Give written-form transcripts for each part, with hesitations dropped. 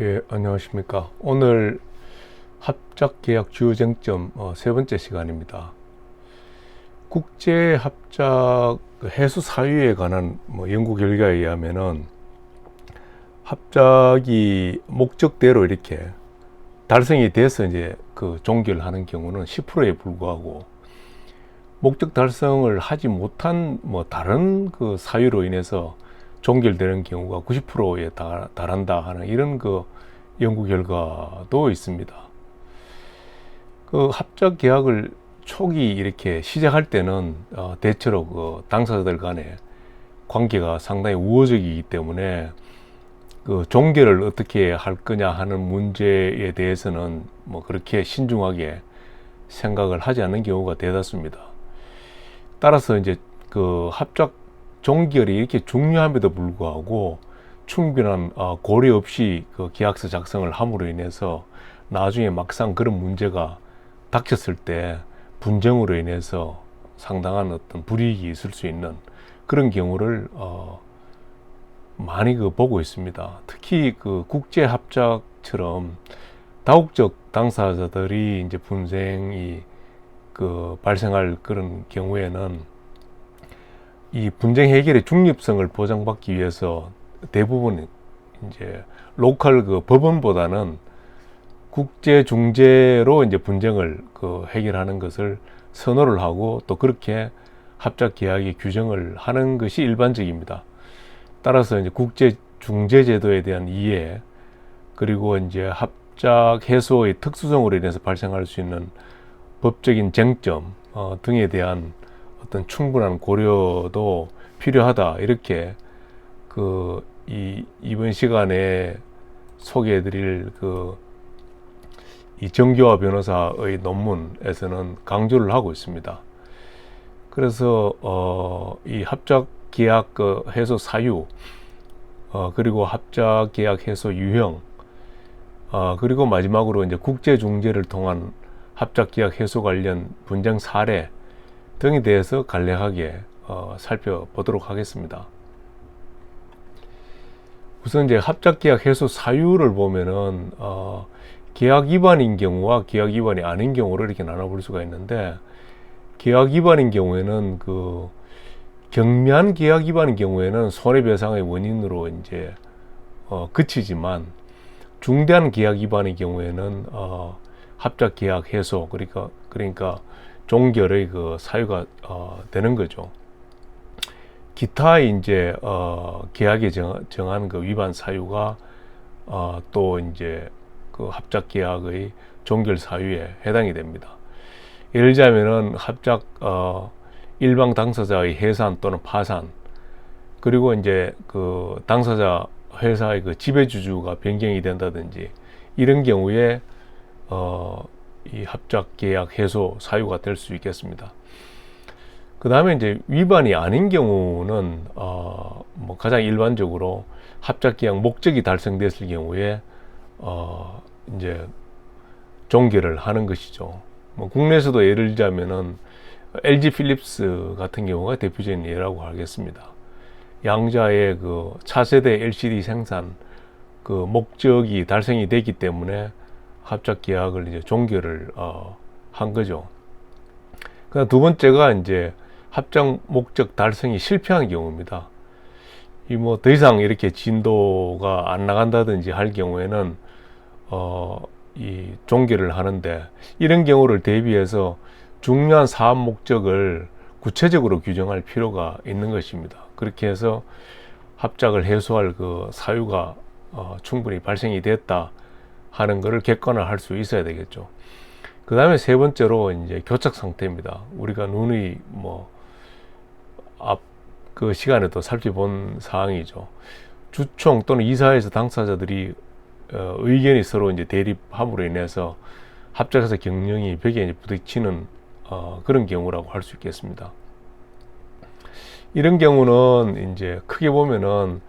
예, 안녕하십니까. 오늘 합작계약 주요 쟁점 세 번째 시간입니다. 국제합작 해수 사유에 관한 연구 결과에 의하면은 합작이 목적대로 이렇게 달성이 돼서 이제 그 종결하는 경우는 10%에 불과하고, 목적 달성을 하지 못한 다른 그 사유로 인해서 종결되는 경우가 90%에 달한다 하는 이런 그 연구 결과도 있습니다. 그 합작 계약을 초기 이렇게 시작할 때는 대체로 그 당사자들 간의 관계가 상당히 우호적이기 때문에 그 종결을 어떻게 할 거냐 하는 문제에 대해서는 그렇게 신중하게 생각을 하지 않는 경우가 대다수입니다. 따라서 이제 그 합작 종결이 이렇게 중요함에도 불구하고 충분한 고려 없이 그 계약서 작성을 함으로 인해서 나중에 막상 그런 문제가 닥쳤을 때 분쟁으로 인해서 상당한 어떤 불이익이 있을 수 있는 그런 경우를 많이 보고 있습니다. 특히 그 국제 합작처럼 다국적 당사자들이 이제 분쟁이 발생할 그런 경우에는 이 분쟁 해결의 중립성을 보장받기 위해서 대부분 이제 로컬 그 법원보다는 국제 중재로 이제 분쟁을 해결하는 것을 선호를 하고, 또 그렇게 합작 계약의 규정을 하는 것이 일반적입니다. 따라서 이제 국제 중재 제도에 대한 이해, 그리고 이제 합작 해소의 특수성으로 인해서 발생할 수 있는 법적인 쟁점 등에 대한 어떤 충분한 고려도 필요하다, 이렇게 이번 시간에 소개해드릴 이 정교화 변호사의 논문에서는 강조를 하고 있습니다. 그래서 이 합작 계약 해소 사유, 그리고 합작 계약 해소 유형, 그리고 마지막으로 이제 국제 중재를 통한 합작 계약 해소 관련 분쟁 사례 등에 대해서 간략하게 살펴보도록 하겠습니다. 우선 이제 합작 계약 해소 사유를 보면은 계약 위반인 경우와 계약 위반이 아닌 경우를 이렇게 나눠볼 수가 있는데, 계약 위반인 경우에는 경미한 계약 위반인 경우에는 손해배상의 원인으로 이제 그치지만, 중대한 계약 위반의 경우에는 합작 계약 해소, 그러니까 종결의 사유가 되는 거죠. 기타 이제 계약에 정한 위반 사유가 또 이제 합작 계약의 종결 사유에 해당이 됩니다. 예를 들자면은 합작 일방 당사자의 해산 또는 파산, 그리고 이제 당사자 회사의 지배주주가 변경이 된다든지, 이런 경우에 이 합작 계약 해소 사유가 될 수 있겠습니다. 그 다음에 이제 위반이 아닌 경우는 가장 일반적으로 합작 계약 목적이 달성됐을 경우에 이제 종결을 하는 것이죠. 국내에서도 예를 들자면은 LG 필립스 같은 경우가 대표적인 예라고 하겠습니다. 양자의 차세대 LCD 생산 목적이 달성이 됐기 때문에 합작 계약을 이제 종결을 한 거죠. 그다음 두 번째가 이제 합작 목적 달성이 실패한 경우입니다. 더 이상 이렇게 진도가 안 나간다든지 할 경우에는 이 종결을 하는데, 이런 경우를 대비해서 중요한 사업 목적을 구체적으로 규정할 필요가 있는 것입니다. 그렇게 해서 합작을 해소할 사유가 충분히 발생이 됐다 하는 것을 객관화할 수 있어야 되겠죠. 그 다음에 세 번째로 이제 교착 상태입니다. 우리가 누누이 앞 시간에도 살펴본 사항이죠. 주총 또는 이사회에서 당사자들이 의견이 서로 이제 대립함으로 인해서 합작해서 경영이 벽에 이제 부딪히는 그런 경우라고 할 수 있겠습니다. 이런 경우는 이제 크게 보면은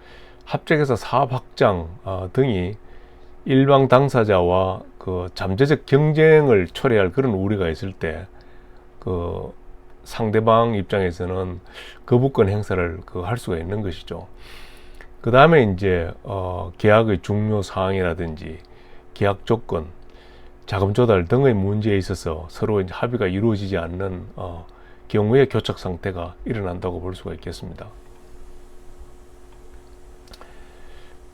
합작해서 사업 확장 등이 일방 당사자와 잠재적 경쟁을 초래할 그런 우려가 있을 때 상대방 입장에서는 거부권 행사를 할 수가 있는 것이죠. 그 다음에 이제 계약의 중요 사항이라든지 계약 조건, 자금 조달 등의 문제에 있어서 서로 이제 합의가 이루어지지 않는 경우에 교착 상태가 일어난다고 볼 수가 있겠습니다.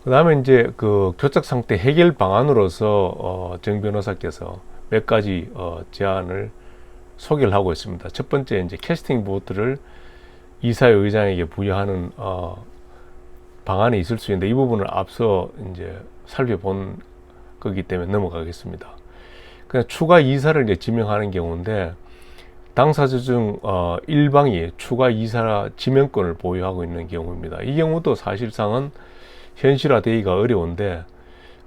그 다음에 이제 그 교착 상태 해결 방안으로서 정 변호사께서 몇 가지 제안을 소개를 하고 있습니다. 첫 번째, 이제 캐스팅 보트를 이사회 의장에게 부여하는 방안이 있을 수 있는데, 이 부분을 앞서 이제 살펴본 거기 때문에 넘어가겠습니다. 그냥 추가 이사를 이제 지명하는 경우인데, 당사자 중 일방이 추가 이사 지명권을 보유하고 있는 경우입니다. 이 경우도 사실상은 현실화되기가 어려운데,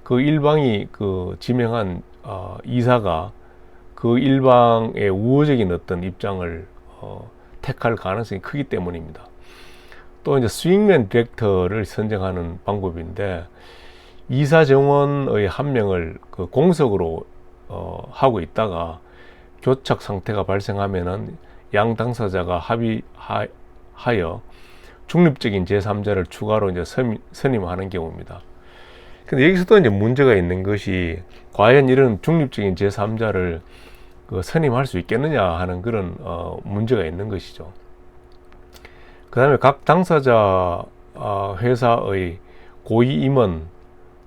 그 일방이 그 지명한 이사가 그 일방의 우호적인 어떤 입장을 택할 가능성이 크기 때문입니다. 또 이제 스윙맨 디렉터를 선정하는 방법인데, 이사 정원의 한 명을 그 공석으로 하고 있다가 교착 상태가 발생하면은 양 당사자가 합의하여 중립적인 제3자를 추가로 이제 선임하는 경우입니다. 근데 여기서도 이제 문제가 있는 것이, 과연 이런 중립적인 제3자를 선임할 수 있겠느냐 하는 그런 문제가 있는 것이죠. 그 다음에 각 당사자 회사의 고위 임원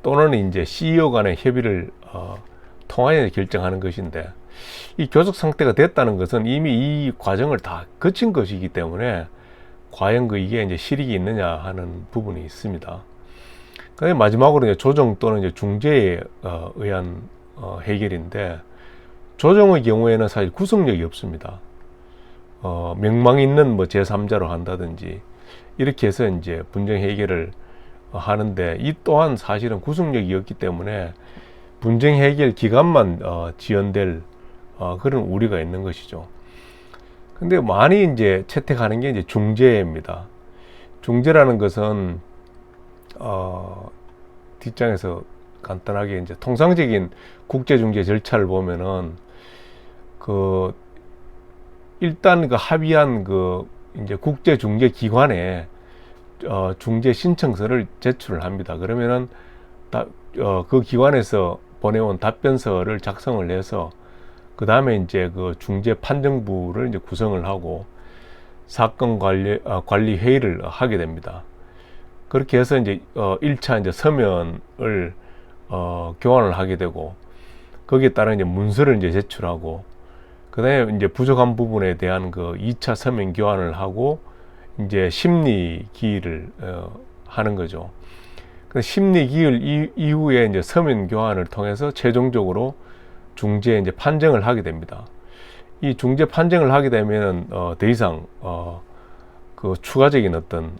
또는 이제 CEO 간의 협의를 통하여 결정하는 것인데, 이 교착 상태가 됐다는 것은 이미 이 과정을 다 거친 것이기 때문에 과연 이게 이제 실익이 있느냐 하는 부분이 있습니다. 그다음에 마지막으로 이제 조정 또는 이제 중재에 의한 해결인데, 조정의 경우에는 사실 구속력이 없습니다. 명망 있는 뭐 제3자로 한다든지 이렇게 해서 이제 분쟁 해결을 하는데, 이 또한 사실은 구속력이 없기 때문에 분쟁 해결 기간만 지연될 그런 우려가 있는 것이죠. 근데 많이 이제 채택하는 게 이제 중재입니다. 중재라는 것은 뒷장에서 간단하게 이제 통상적인 국제 중재 절차를 보면은 일단 합의한 이제 국제 중재 기관에 중재 신청서를 제출을 합니다. 그러면은 그 기관에서 보내온 답변서를 작성을 해서 그 다음에 이제 그 중재 판정부를 이제 구성을 하고 사건 관리 회의를 하게 됩니다. 그렇게 해서 이제 1차 이제 서면을 교환을 하게 되고, 거기에 따른 이제 문서를 이제 제출하고, 그다음에 이제 부족한 부분에 대한 2차 서면 교환을 하고 이제 심리 기일을 하는 거죠. 심리 기일 이후에 이제 서면 교환을 통해서 최종적으로 중재 이제 판정을 하게 됩니다. 이 중재 판정을 하게 되면 더 이상 추가적인 어떤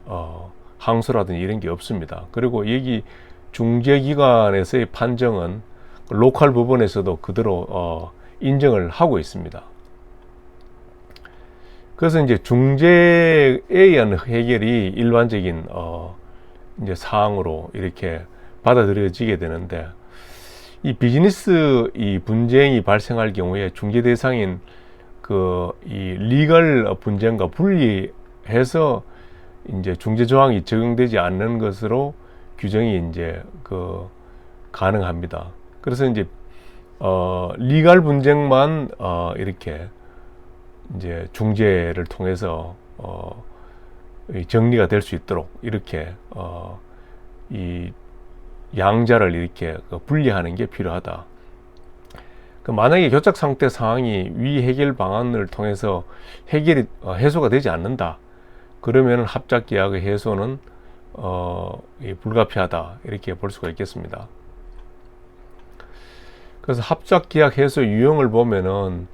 항소라든지 이런 게 없습니다. 그리고 여기 중재기관에서의 판정은 로컬 법원에서도 그대로 인정을 하고 있습니다. 그래서 이제 중재에 의한 해결이 일반적인 이제 사항으로 이렇게 받아들여지게 되는데, 이 비즈니스 이 분쟁이 발생할 경우에 중재 대상인 이 리걸 분쟁과 분리해서 이제 중재 조항이 적용되지 않는 것으로 규정이 이제 가능합니다. 그래서 이제 리걸 분쟁만 이렇게 이제 중재를 통해서 정리가 될 수 있도록 이렇게 이 양자를 이렇게 분리하는 게 필요하다. 만약에 교착 상태 상황이 위 해결 방안을 통해서 해소가 되지 않는다, 그러면 합작 계약의 해소는 불가피하다, 이렇게 볼 수가 있겠습니다. 그래서 합작 계약 해소 유형을 보면은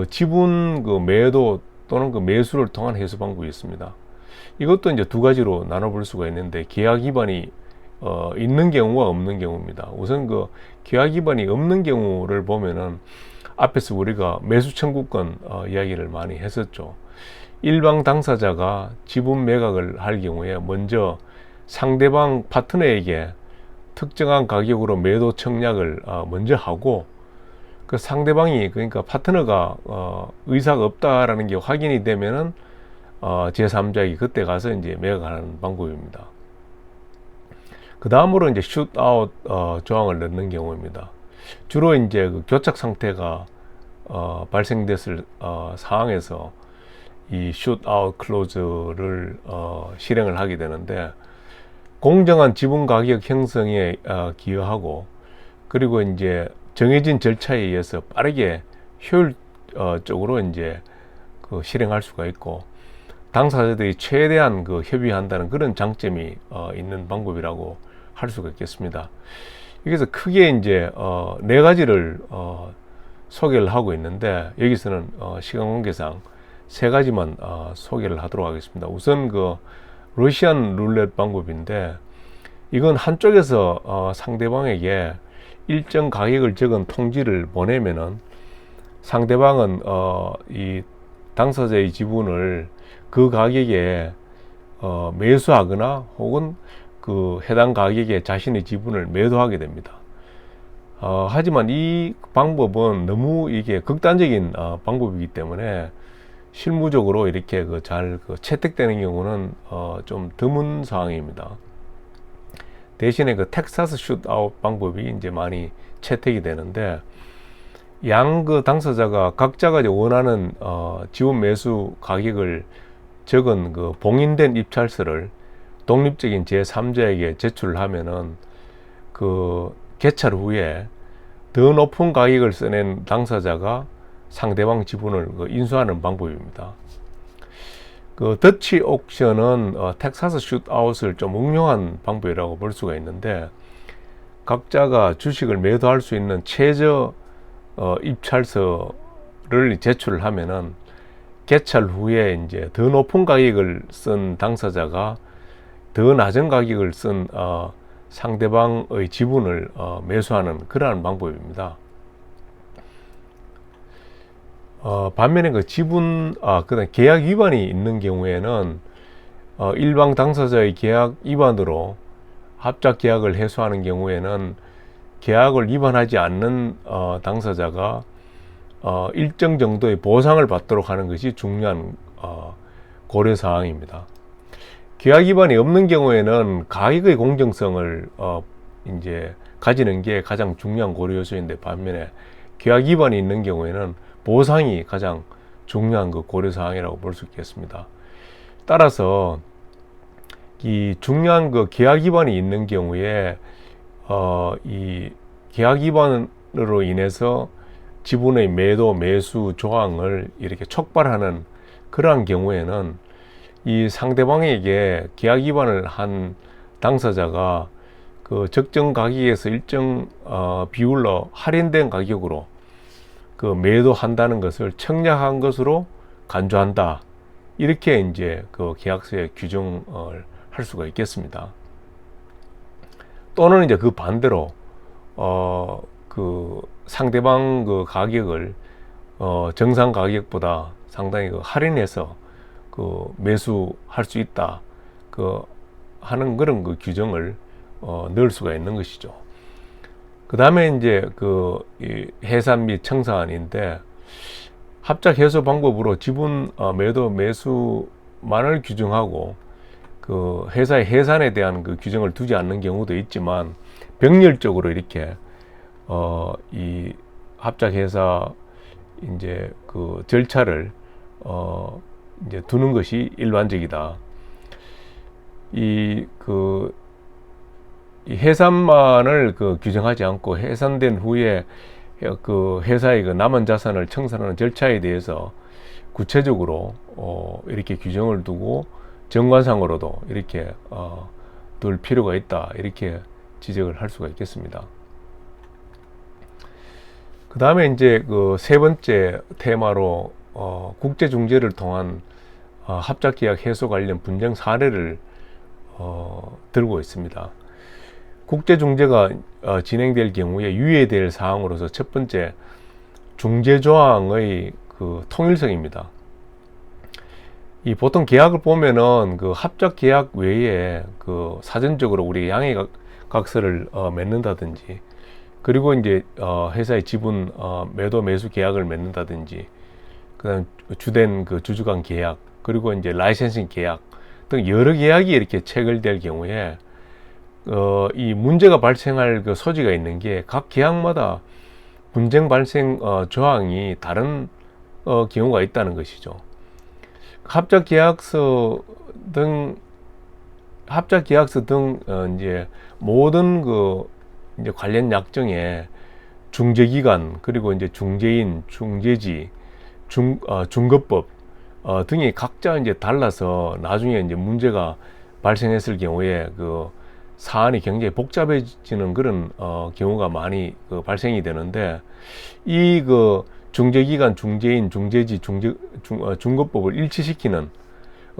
지분 매도 또는 매수를 통한 해소 방법이 있습니다. 이것도 이제 두 가지로 나눠볼 수가 있는데, 계약 위반이 있는 경우와 없는 경우입니다. 우선 계약 위반이 없는 경우를 보면은 앞에서 우리가 매수 청구권 이야기를 많이 했었죠. 일방 당사자가 지분 매각을 할 경우에 먼저 상대방 파트너에게 특정한 가격으로 매도 청약을 먼저 하고, 그 상대방이, 그러니까 파트너가 의사가 없다라는 게 확인이 되면은 제3자에게 그때 가서 이제 매각하는 방법입니다. 그 다음으로 이제 슛아웃 조항을 넣는 경우입니다. 주로 이제 그 교착 상태가 발생됐을 상황에서 이 슛아웃 클로즈를 실행을 하게 되는데, 공정한 지분 가격 형성에 기여하고, 그리고 이제 정해진 절차에 의해서 빠르게 효율적으로 이제 그 실행할 수가 있고, 당사자들이 최대한 그 협의한다는 그런 장점이 있는 방법이라고 할 수가 있겠습니다. 여기서 크게 이제 네 가지를 소개를 하고 있는데, 여기서는 시간 관계상 세 가지만 소개를 하도록 하겠습니다. 우선 그 러시안 룰렛 방법인데, 이건 한쪽에서 상대방에게 일정 가격을 적은 통지를 보내면은 상대방은 이 당사자의 지분을 그 가격에 매수하거나 혹은 그 해당 가격에 자신의 지분을 매도하게 됩니다. 하지만 이 방법은 너무 이게 극단적인 방법이기 때문에 실무적으로 이렇게 잘 채택되는 경우는 좀 드문 상황입니다. 대신에 그 텍사스 슛아웃 방법이 이제 많이 채택이 되는데, 양 그 당사자가 각자가 이제 원하는 지분 매수 가격을 적은 그 봉인된 입찰서를 독립적인 제3자에게 제출을 하면은 그 개찰 후에 더 높은 가격을 써낸 당사자가 상대방 지분을 인수하는 방법입니다. 그 더치 옥션은 텍사스 슛아웃을 좀 응용한 방법이라고 볼 수가 있는데, 각자가 주식을 매도할 수 있는 최저 입찰서를 제출을 하면은 개찰 후에 이제 더 높은 가격을 쓴 당사자가 더 낮은 가격을 쓴 상대방의 지분을 매수하는 그러한 방법입니다. 반면에 그 그다음 계약 위반이 있는 경우에는 일방 당사자의 계약 위반으로 합작 계약을 해소하는 경우에는 계약을 위반하지 않는 당사자가 일정 정도의 보상을 받도록 하는 것이 중요한 고려 사항입니다. 계약 위반이 없는 경우에는 가격의 공정성을 이제 가지는 게 가장 중요한 고려 요소인데, 반면에 계약 위반이 있는 경우에는 보상이 가장 중요한 그 고려 사항이라고 볼 수 있겠습니다. 따라서 이 중요한 그 계약 위반이 있는 경우에 이 계약 위반으로 인해서 지분의 매도 매수 조항을 이렇게 촉발하는 그러한 경우에는 이 상대방에게 계약 위반을 한 당사자가 그 적정 가격에서 일정 비율로 할인된 가격으로 그 매도한다는 것을 청약한 것으로 간주한다, 이렇게 이제 그 계약서에 규정을 할 수가 있겠습니다. 또는 이제 그 반대로 그 상대방 그 가격을 정상 가격보다 상당히 그 할인해서 그 매수할 수 있다, 그 하는 그런 그 규정을 넣을 수가 있는 것이죠. 그 다음에 이제 이 해산 및 청산인데, 합작 해소 방법으로 지분 매도 매수만을 규정하고 그 회사의 해산에 대한 그 규정을 두지 않는 경우도 있지만, 병렬적으로 이렇게 이 합작 회사 이제 그 절차를 이제 두는 것이 일반적이다. 이 해산만을 규정하지 않고 해산된 후에 그 회사의 그 남은 자산을 청산하는 절차에 대해서 구체적으로 이렇게 규정을 두고 정관상으로도 이렇게 둘 필요가 있다, 이렇게 지적을 할 수가 있겠습니다. 그 다음에 이제 그 세 번째 테마로 국제 중재를 통한 합작계약 해소 관련 분쟁 사례를 들고 있습니다. 국제 중재가 진행될 경우에 유의될 사항으로서 첫 번째, 중재 조항의 그 통일성입니다. 이 보통 계약을 보면은 그 합작 계약 외에 그 사전적으로 우리 양해각서를 맺는다든지, 그리고 이제 회사의 지분 매도 매수 계약을 맺는다든지, 그다음 주된 그 주주 간 계약, 그리고 이제 라이센싱 계약 등 여러 계약이 이렇게 체결될 경우에 이 문제가 발생할 그 소지가 있는 게 각 계약마다 분쟁 발생 조항이 다른 경우가 있다는 것이죠. 합작계약서 등 이제 모든 이제 관련 약정에 중재기관, 그리고 이제 중재인, 중재지, 중거법 등이 각자 이제 달라서 나중에 이제 문제가 발생했을 경우에 그 사안이 굉장히 복잡해지는 그런 경우가 많이 발생이 되는데, 이 중재기관, 중재인, 중재지, 중거법을 일치시키는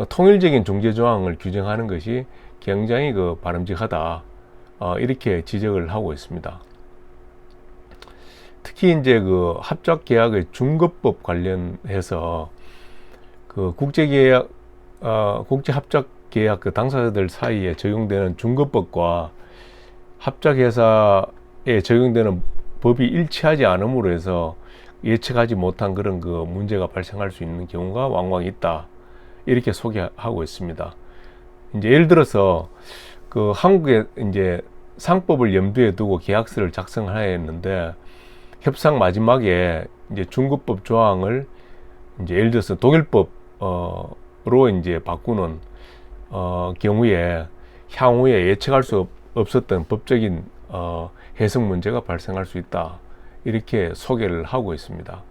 통일적인 중재 조항을 규정하는 것이 굉장히 바람직하다, 이렇게 지적을 하고 있습니다. 특히 이제 합작계약의 중거법 관련해서 국제합작계약 당사자들 사이에 적용되는 중거법과 합작회사에 적용되는 법이 일치하지 않음으로 해서 예측하지 못한 그런 문제가 발생할 수 있는 경우가 왕왕 있다, 이렇게 소개하고 있습니다. 이제 예를 들어서 한국에 이제 상법을 염두에 두고 계약서를 작성하야 했는데, 협상 마지막에 이제 중거법 조항을 이제 예를 들어서 독일법으로 이제 바꾸는 경우에 향후에 예측할 수 없었던 법적인 해석 문제가 발생할 수 있다, 이렇게 소개를 하고 있습니다.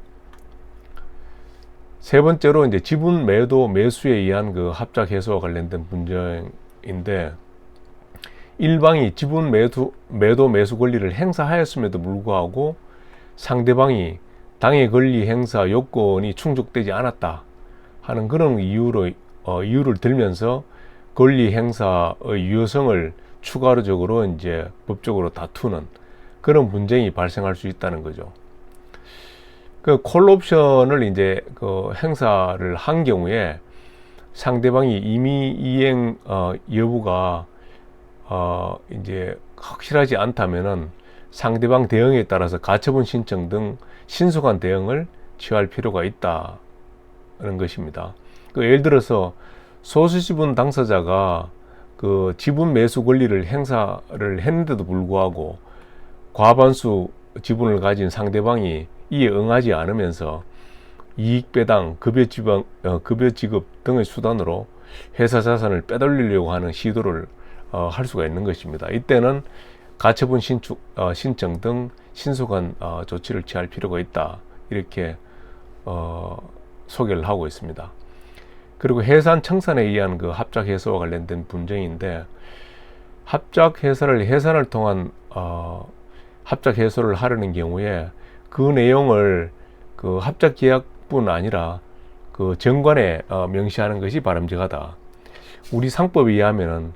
세 번째로 이제 지분 매도 매수에 의한 합작 해소와 관련된 분쟁인데, 일방이 지분 매도 매수 권리를 행사하였음에도 불구하고 상대방이 당해 권리 행사 요건이 충족되지 않았다 하는 그런 이유를 들면서 권리 행사의 유효성을 추가적으로 이제 법적으로 다투는 그런 분쟁이 발생할 수 있다는 거죠. 콜옵션을 이제 행사를 한 경우에 상대방이 임의 이행 여부가 이제 확실하지 않다면은 상대방 대응에 따라서 가처분 신청 등 신속한 대응을 취할 필요가 있다는 것입니다. 예를 들어서 소수지분 당사자가 지분 매수 권리를 행사를 했는데도 불구하고 과반수 지분을 가진 상대방이 이에 응하지 않으면서 이익 배당, 급여 지급 등의 수단으로 회사 자산을 빼돌리려고 하는 시도를 할 수가 있는 것입니다. 이때는 가처분 신청 등 신속한 조치를 취할 필요가 있다, 이렇게 소개를 하고 있습니다. 그리고 해산 청산에 의한 합작 해소와 관련된 분쟁인데, 해산을 통한 합작 해소를 하려는 경우에 그 내용을 합작 계약뿐 아니라 정관에 명시하는 것이 바람직하다. 우리 상법에 의하면은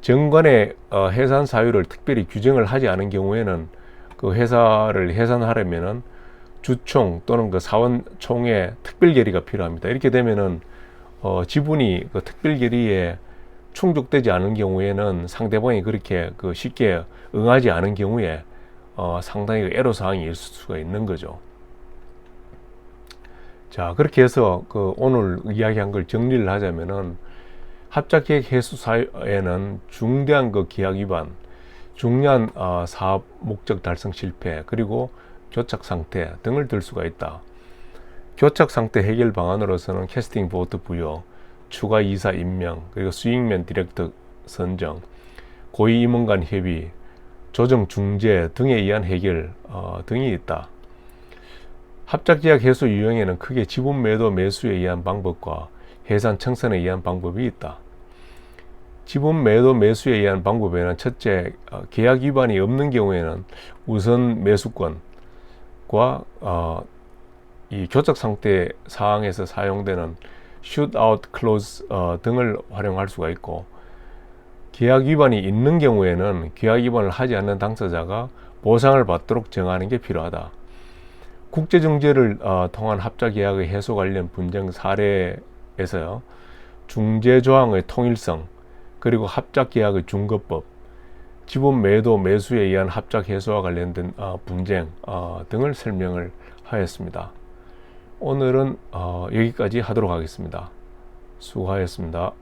정관에 해산 사유를 특별히 규정을 하지 않은 경우에는 회사를 해산하려면은 주총 또는 사원총의 특별 결의가 필요합니다. 이렇게 되면은 지분이 특별 결의에 충족되지 않은 경우에는 상대방이 그렇게 쉽게 응하지 않은 경우에 상당히 애로사항이 있을 수가 있는 거죠. 자, 그렇게 해서 오늘 이야기한 걸 정리를 하자면은, 합작계약 해소 사유에는 중대한 계약 위반, 중요한 사업 목적 달성 실패, 그리고 교착 상태 등을 들 수가 있다. 교착 상태 해결 방안으로서는 캐스팅 보트 부여, 추가 이사 임명, 그리고 수익면 디렉터 선정, 고위 임원 간 협의, 조정 중재 등에 의한 해결 등이 있다. 합작계약 해소 유형에는 크게 지분 매도 매수에 의한 방법과 해산 청산에 의한 방법이 있다. 지분 매도 매수에 의한 방법에는 첫째, 계약 위반이 없는 경우에는 우선 매수권과 이 교착 상태 사항에서 사용되는 슛아웃 클로즈 등을 활용할 수가 있고, 계약 위반이 있는 경우에는 계약 위반을 하지 않는 당사자가 보상을 받도록 정하는 게 필요하다. 국제중재를 통한 합작계약의 해소 관련 분쟁 사례에서요, 중재조항의 통일성, 그리고 합작계약의 중거법, 지분 매도 매수에 의한 합작 해소와 관련된 분쟁 등을 설명을 하였습니다. 오늘은 여기까지 하도록 하겠습니다. 수고하셨습니다.